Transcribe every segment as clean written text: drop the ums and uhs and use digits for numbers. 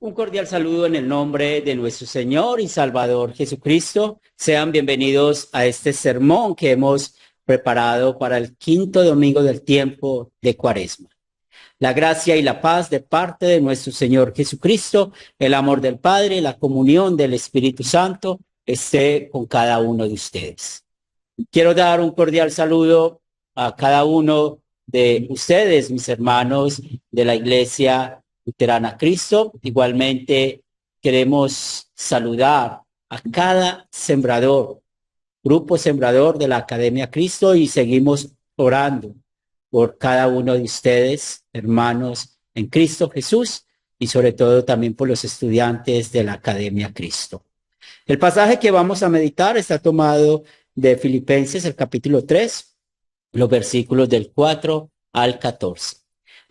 Un cordial saludo en el nombre de nuestro Señor y Salvador Jesucristo. Sean bienvenidos a este sermón que hemos preparado para el quinto domingo del tiempo de Cuaresma. La gracia y la paz de parte de nuestro Señor Jesucristo, el amor del Padre, la comunión del Espíritu Santo esté con cada uno de ustedes. Quiero dar un cordial saludo a cada uno de ustedes, mis hermanos de la Iglesia Luterana Cristo. Igualmente queremos saludar a cada sembrador, grupo sembrador de la Academia Cristo, y seguimos orando por cada uno de ustedes, hermanos en Cristo Jesús, y sobre todo también por los estudiantes de la Academia Cristo. El pasaje que vamos a meditar está tomado de Filipenses, el capítulo 3, los versículos del 4 al 14.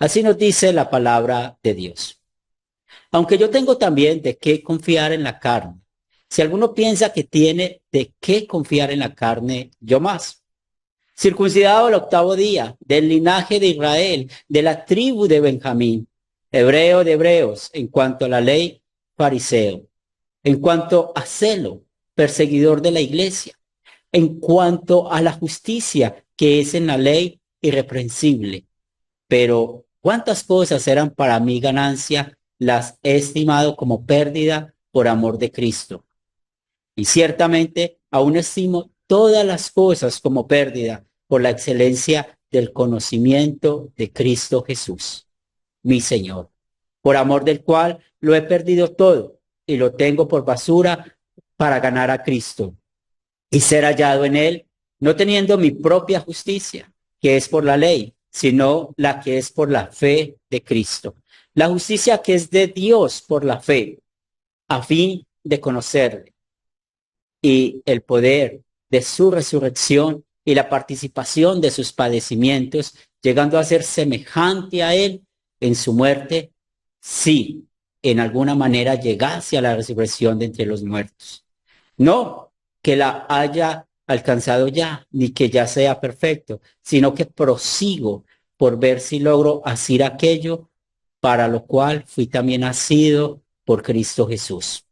Así nos dice la palabra de Dios. Aunque yo tengo también de qué confiar en la carne. Si alguno piensa que tiene de qué confiar en la carne, yo más. Circuncidado el octavo día, del linaje de Israel, de la tribu de Benjamín, hebreo de hebreos, en cuanto a la ley, fariseo, en cuanto a celo, perseguidor de la iglesia, en cuanto a la justicia que es en la ley, irreprensible. Pero cuántas cosas eran para mí ganancia, las he estimado como pérdida por amor de Cristo. Y ciertamente aún estimo todas las cosas como pérdida por la excelencia del conocimiento de Cristo Jesús, mi Señor, por amor del cual lo he perdido todo y lo tengo por basura para ganar a Cristo y ser hallado en él, no teniendo mi propia justicia, que es por la ley, sino la que es por la fe de Cristo. La justicia que es de Dios por la fe, a fin de conocerle y el poder de su resurrección y la participación de sus padecimientos, llegando a ser semejante a él en su muerte, si en alguna manera llegase a la resurrección de entre los muertos. No que la haya alcanzado ya, ni que ya sea perfecto, sino que prosigo por ver si logro hacer aquello para lo cual fui también nacido por Cristo Jesús.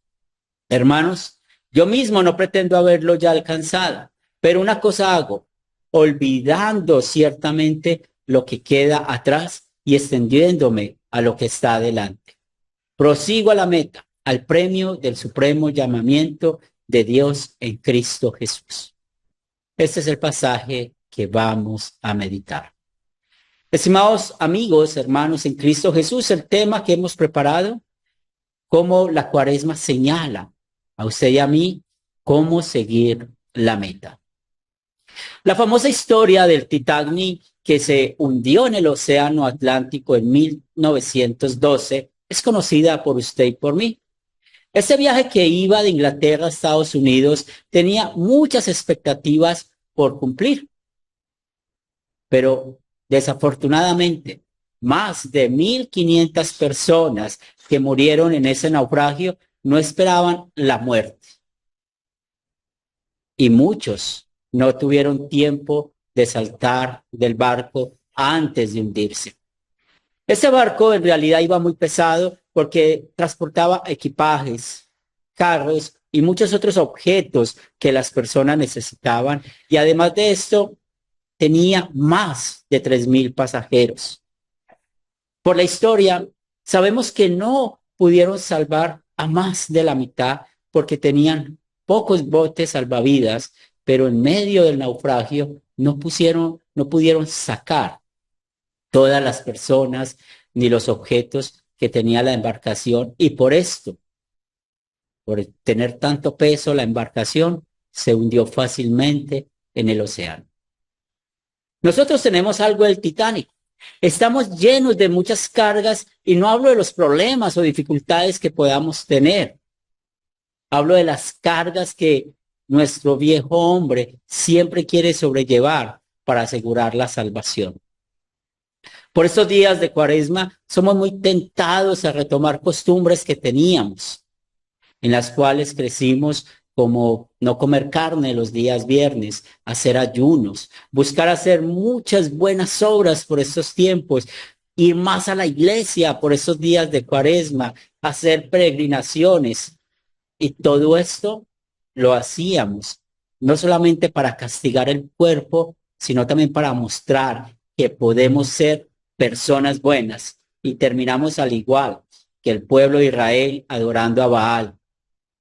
Hermanos, yo mismo no pretendo haberlo ya alcanzado, pero una cosa hago, olvidando ciertamente lo que queda atrás y extendiéndome a lo que está adelante. Prosigo a la meta, al premio del supremo llamamiento de Dios en Cristo Jesús. Este es el pasaje que vamos a meditar. Estimados amigos, hermanos en Cristo Jesús, el tema que hemos preparado, cómo la Cuaresma señala a usted y a mí cómo seguir la meta. La famosa historia del Titanic que se hundió en el Océano Atlántico en 1912 es conocida por usted y por mí. Este viaje que iba de Inglaterra a Estados Unidos tenía muchas expectativas por cumplir, pero desafortunadamente más de 1,500 personas que murieron en ese naufragio no esperaban la muerte y muchos no tuvieron tiempo de saltar del barco antes de hundirse. Ese barco en realidad iba muy pesado porque transportaba equipajes, carros y muchos otros objetos que las personas necesitaban. Y además de esto, tenía más de 3,000 pasajeros. Por la historia, sabemos que no pudieron salvar a más de la mitad porque tenían pocos botes salvavidas, pero en medio del naufragio no pudieron sacar todas las personas ni los objetos que tenía la embarcación, y por esto, por tener tanto peso, la embarcación se hundió fácilmente en el océano. Nosotros tenemos algo del Titanic. Estamos llenos de muchas cargas y no hablo de los problemas o dificultades que podamos tener. Hablo de las cargas que nuestro viejo hombre siempre quiere sobrellevar para asegurar la salvación. Por estos días de Cuaresma somos muy tentados a retomar costumbres que teníamos, en las cuales crecimos, como no comer carne los días viernes, hacer ayunos, buscar hacer muchas buenas obras por estos tiempos, ir más a la iglesia por esos días de Cuaresma, hacer peregrinaciones. Y todo esto lo hacíamos, no solamente para castigar el cuerpo, sino también para mostrar que podemos ser personas buenas. Y terminamos al igual que el pueblo de Israel adorando a Baal,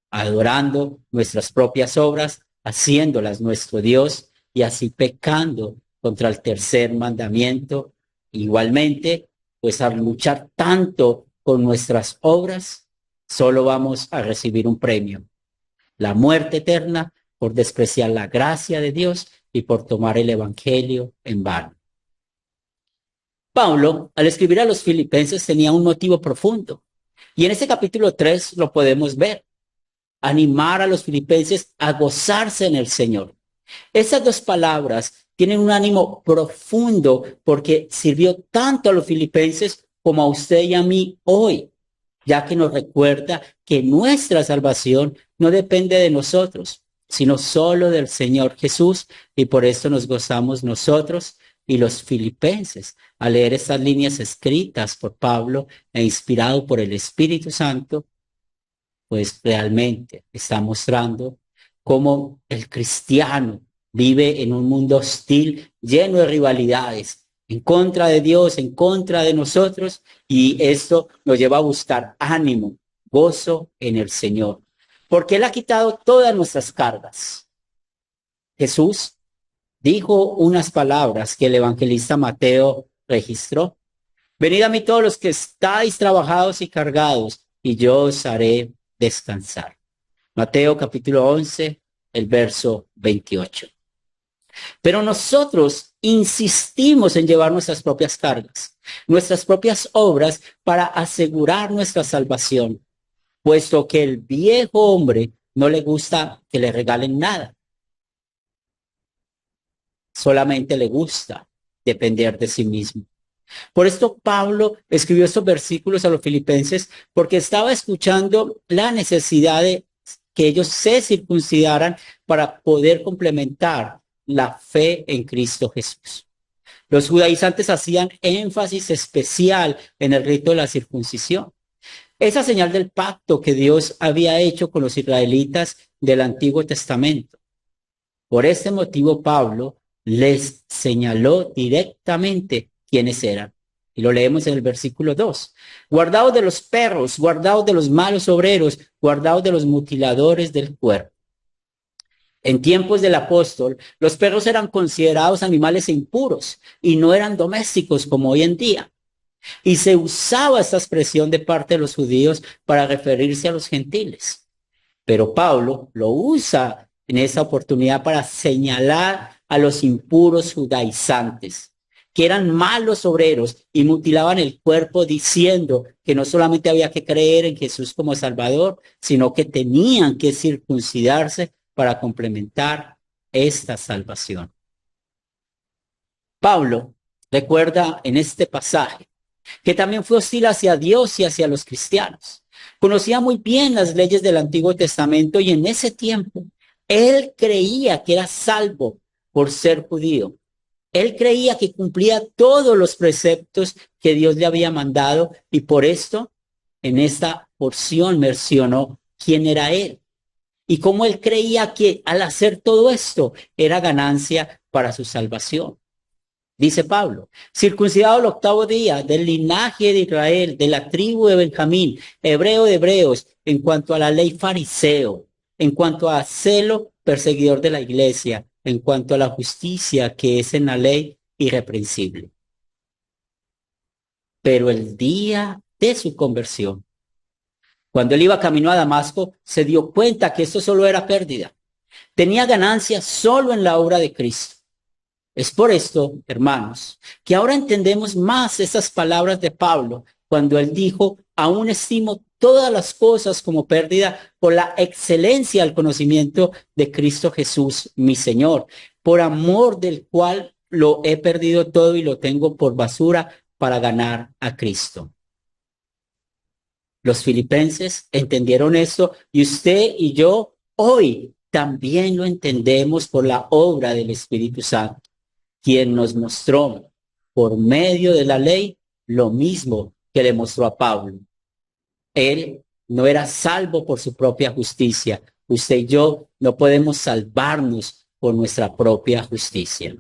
adorando nuestras propias obras, haciéndolas nuestro Dios y así pecando contra el tercer mandamiento. Igualmente, pues al luchar tanto con nuestras obras, solo vamos a recibir un premio, la muerte eterna por despreciar la gracia de Dios y por tomar el evangelio en vano. Pablo, al escribir a los filipenses, tenía un motivo profundo. Y en este capítulo 3 lo podemos ver. Animar a los filipenses a gozarse en el Señor. Esas dos palabras tienen un ánimo profundo porque sirvió tanto a los filipenses como a usted y a mí hoy, ya que nos recuerda que nuestra salvación no depende de nosotros, sino solo del Señor Jesús, y por esto nos gozamos nosotros y los filipenses al leer estas líneas escritas por Pablo e inspirado por el Espíritu Santo, pues realmente está mostrando cómo el cristiano vive en un mundo hostil, lleno de rivalidades, en contra de Dios, en contra de nosotros, y esto nos lleva a buscar ánimo, gozo en el Señor, porque Él ha quitado todas nuestras cargas. Jesús dijo unas palabras que el evangelista Mateo registró: venid a mí todos los que estáis trabajados y cargados, y yo os haré descansar. Mateo capítulo 11, el verso 28. Pero nosotros insistimos en llevar nuestras propias cargas, nuestras propias obras para asegurar nuestra salvación, puesto que el viejo hombre no le gusta que le regalen nada, solamente le gusta depender de sí mismo. Por esto Pablo escribió estos versículos a los filipenses porque estaba escuchando la necesidad de que ellos se circuncidaran para poder complementar la fe en Cristo Jesús. Los judaizantes hacían énfasis especial en el rito de la circuncisión, esa señal del pacto que Dios había hecho con los israelitas del Antiguo Testamento. Por este motivo Pablo les señaló directamente quiénes eran. Y lo leemos en el versículo 2. Guardaos de los perros, guardaos de los malos obreros, guardaos de los mutiladores del cuerpo. En tiempos del apóstol, los perros eran considerados animales impuros y no eran domésticos como hoy en día. Y se usaba esta expresión de parte de los judíos para referirse a los gentiles. Pero Pablo lo usa en esa oportunidad para señalar a los impuros judaizantes, que eran malos obreros y mutilaban el cuerpo, diciendo que no solamente había que creer en Jesús como Salvador, sino que tenían que circuncidarse para complementar esta salvación. Pablo recuerda en este pasaje que también fue hostil hacia Dios y hacia los cristianos. Conocía muy bien las leyes del Antiguo Testamento y en ese tiempo él creía que era salvo por ser judío. Él creía que cumplía todos los preceptos que Dios le había mandado y por esto en esta porción mencionó quién era él y cómo él creía que al hacer todo esto era ganancia para su salvación. Dice Pablo, circuncidado el octavo día, del linaje de Israel, de la tribu de Benjamín, hebreo de hebreos, en cuanto a la ley fariseo, en cuanto a celo, perseguidor de la iglesia, en cuanto a la justicia que es en la ley, irreprensible. Pero el día de su conversión, cuando él iba camino a Damasco, se dio cuenta que esto solo era pérdida. Tenía ganancia solo en la obra de Cristo. Es por esto, hermanos, que ahora entendemos más esas palabras de Pablo cuando él dijo, aún estimo todas las cosas como pérdida por la excelencia del conocimiento de Cristo Jesús, mi Señor, por amor del cual lo he perdido todo y lo tengo por basura para ganar a Cristo. Los filipenses entendieron esto y usted y yo hoy también lo entendemos por la obra del Espíritu Santo, quien nos mostró por medio de la ley lo mismo que le mostró a Pablo. Él no era salvo por su propia justicia. Usted y yo no podemos salvarnos por nuestra propia justicia.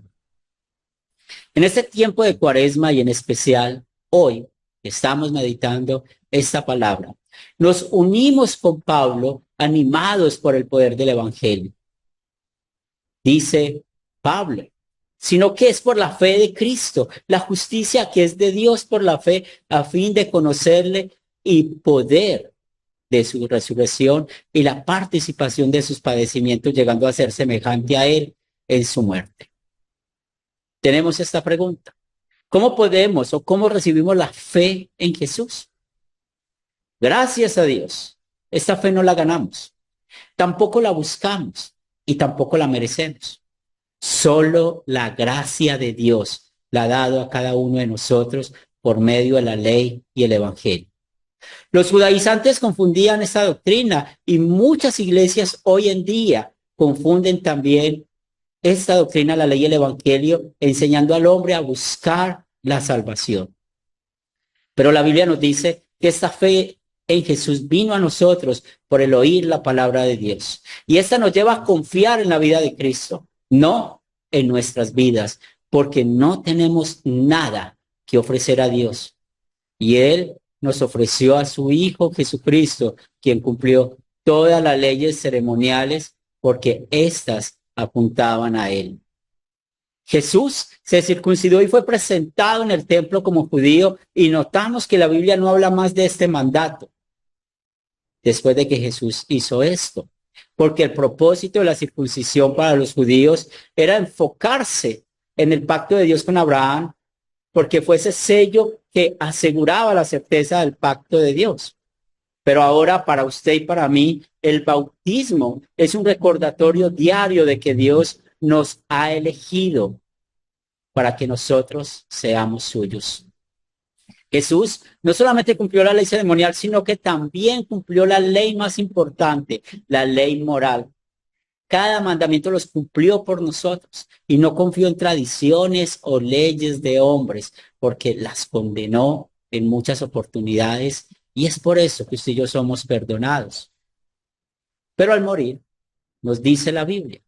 En este tiempo de Cuaresma y en especial hoy estamos meditando esta palabra. Nos unimos con Pablo animados por el poder del Evangelio. Dice Pablo, sino que es por la fe de Cristo, la justicia que es de Dios por la fe, a fin de conocerle y poder de su resurrección y la participación de sus padecimientos, llegando a ser semejante a él en su muerte. Tenemos esta pregunta: ¿cómo podemos o cómo recibimos la fe en Jesús? Gracias a Dios, esta fe no la ganamos, tampoco la buscamos y tampoco la merecemos. Solo la gracia de Dios la ha dado a cada uno de nosotros por medio de la ley y el Evangelio. Los judaizantes confundían esta doctrina y muchas iglesias hoy en día confunden también esta doctrina, la ley y el Evangelio, enseñando al hombre a buscar la salvación. Pero la Biblia nos dice que esta fe en Jesús vino a nosotros por el oír la palabra de Dios. Y esta nos lleva a confiar en la vida de Cristo, no en nuestras vidas, porque no tenemos nada que ofrecer a Dios. Y Él nos ofreció a su Hijo Jesucristo, quien cumplió todas las leyes ceremoniales, porque éstas apuntaban a Él. Jesús se circuncidó y fue presentado en el templo como judío, y notamos que la Biblia no habla más de este mandato después de que Jesús hizo esto, porque el propósito de la circuncisión para los judíos era enfocarse en el pacto de Dios con Abraham, porque fue ese sello que aseguraba la certeza del pacto de Dios. Pero ahora para usted y para mí, el bautismo es un recordatorio diario de que Dios nos ha elegido para que nosotros seamos suyos. Jesús no solamente cumplió la ley ceremonial, sino que también cumplió la ley más importante, la ley moral. Cada mandamiento los cumplió por nosotros y no confió en tradiciones o leyes de hombres, porque las condenó en muchas oportunidades, y es por eso que usted y yo somos perdonados. Pero al morir, nos dice la Biblia,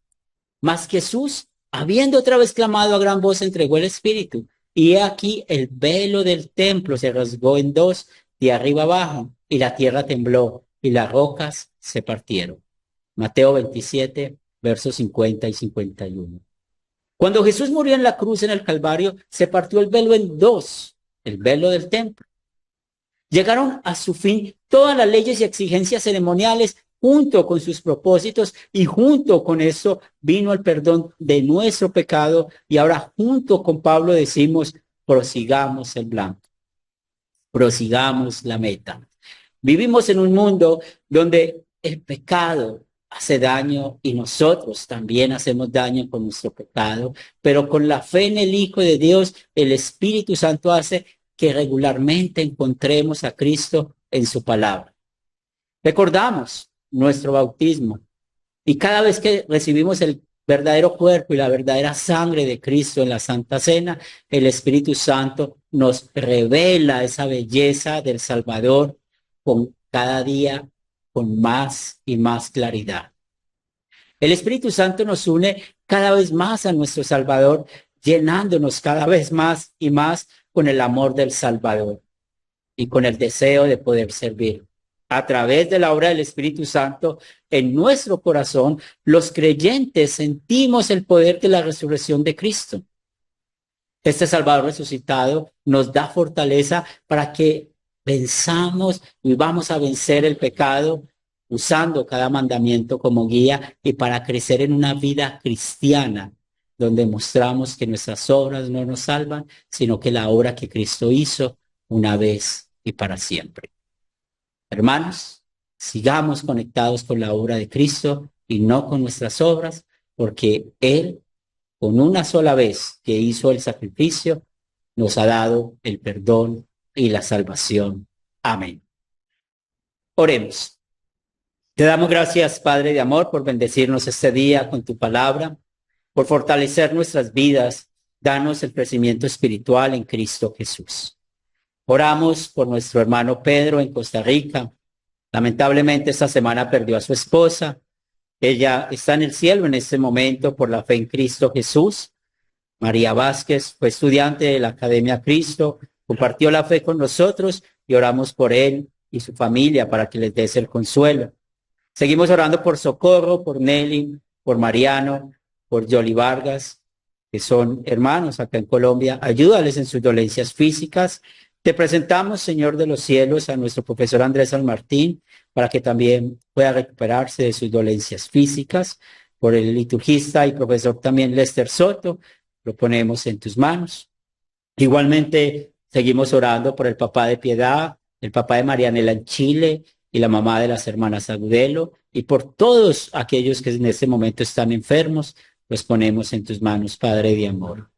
mas Jesús, habiendo otra vez clamado a gran voz, entregó el Espíritu, y he aquí el velo del templo se rasgó en dos, de arriba abajo, y la tierra tembló, y las rocas se partieron. Mateo 27, versos 50 y 51. Cuando Jesús murió en la cruz en el Calvario, se partió el velo en dos, el velo del templo. Llegaron a su fin todas las leyes y exigencias ceremoniales junto con sus propósitos, y junto con eso vino el perdón de nuestro pecado, y ahora junto con Pablo decimos: prosigamos el blanco, prosigamos la meta. Vivimos en un mundo donde el pecado hace daño y nosotros también hacemos daño con nuestro pecado, pero con la fe en el Hijo de Dios, el Espíritu Santo hace que regularmente encontremos a Cristo en su palabra. Recordamos nuestro bautismo y cada vez que recibimos el verdadero cuerpo y la verdadera sangre de Cristo en la Santa Cena, el Espíritu Santo nos revela esa belleza del Salvador con cada día con más y más claridad. El Espíritu Santo nos une cada vez más a nuestro Salvador, llenándonos cada vez más y más con el amor del Salvador y con el deseo de poder servir. A través de la obra del Espíritu Santo en nuestro corazón, los creyentes sentimos el poder de la resurrección de Cristo. Este Salvador resucitado nos da fortaleza para que venzamos y vamos a vencer el pecado usando cada mandamiento como guía, y para crecer en una vida cristiana donde mostramos que nuestras obras no nos salvan, sino que la obra que Cristo hizo una vez y para siempre. Hermanos, sigamos conectados con la obra de Cristo y no con nuestras obras, porque Él, con una sola vez que hizo el sacrificio, nos ha dado el perdón y la salvación. Amén. Oremos. Te damos gracias, Padre de amor, por bendecirnos este día con tu palabra, por fortalecer nuestras vidas. Danos el crecimiento espiritual en Cristo Jesús. Oramos por nuestro hermano Pedro en Costa Rica. Lamentablemente esta semana perdió a su esposa. Ella está en el cielo en este momento por la fe en Cristo Jesús. María Vázquez fue estudiante de la Academia Cristo, compartió la fe con nosotros y oramos por él y su familia para que les des el consuelo. Seguimos orando por Socorro, por Nelly, por Mariano, por Yoli Vargas, que son hermanos acá en Colombia. Ayúdales en sus dolencias físicas. Te presentamos, Señor de los cielos, a nuestro profesor Andrés San Martín, para que también pueda recuperarse de sus dolencias físicas. Por el liturgista y profesor también Lester Soto, lo ponemos en tus manos. Igualmente, seguimos orando por el papá de Piedad, el papá de Marianela en Chile y la mamá de las hermanas Agudelo, y por todos aquellos que en este momento están enfermos, los ponemos en tus manos, Padre de amor.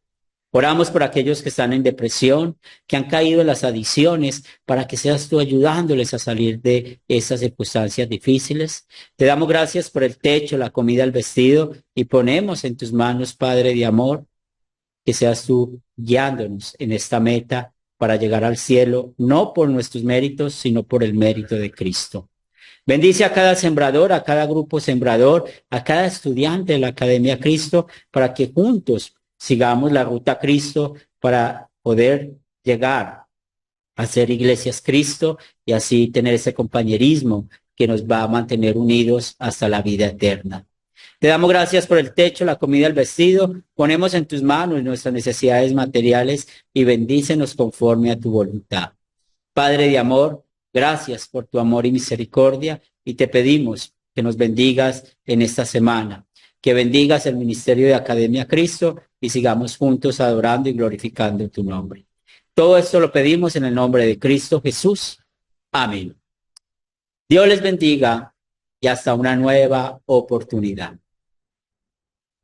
Oramos por aquellos que están en depresión, que han caído en las adicciones, para que seas tú ayudándoles a salir de esas circunstancias difíciles. Te damos gracias por el techo, la comida, el vestido, y ponemos en tus manos, Padre de amor, que seas tú guiándonos en esta meta para llegar al cielo, no por nuestros méritos, sino por el mérito de Cristo. Bendice a cada sembrador, a cada grupo sembrador, a cada estudiante de la Academia Cristo, para que juntos sigamos la ruta Cristo para poder llegar a ser iglesias Cristo y así tener ese compañerismo que nos va a mantener unidos hasta la vida eterna. Te damos gracias por el techo, la comida, el vestido. Ponemos en tus manos nuestras necesidades materiales y bendícenos conforme a tu voluntad. Padre de amor, gracias por tu amor y misericordia y te pedimos que nos bendigas en esta semana, que bendigas el ministerio de Academia Cristo y sigamos juntos adorando y glorificando tu nombre. Todo esto lo pedimos en el nombre de Cristo Jesús. Amén. Dios les bendiga y hasta una nueva oportunidad.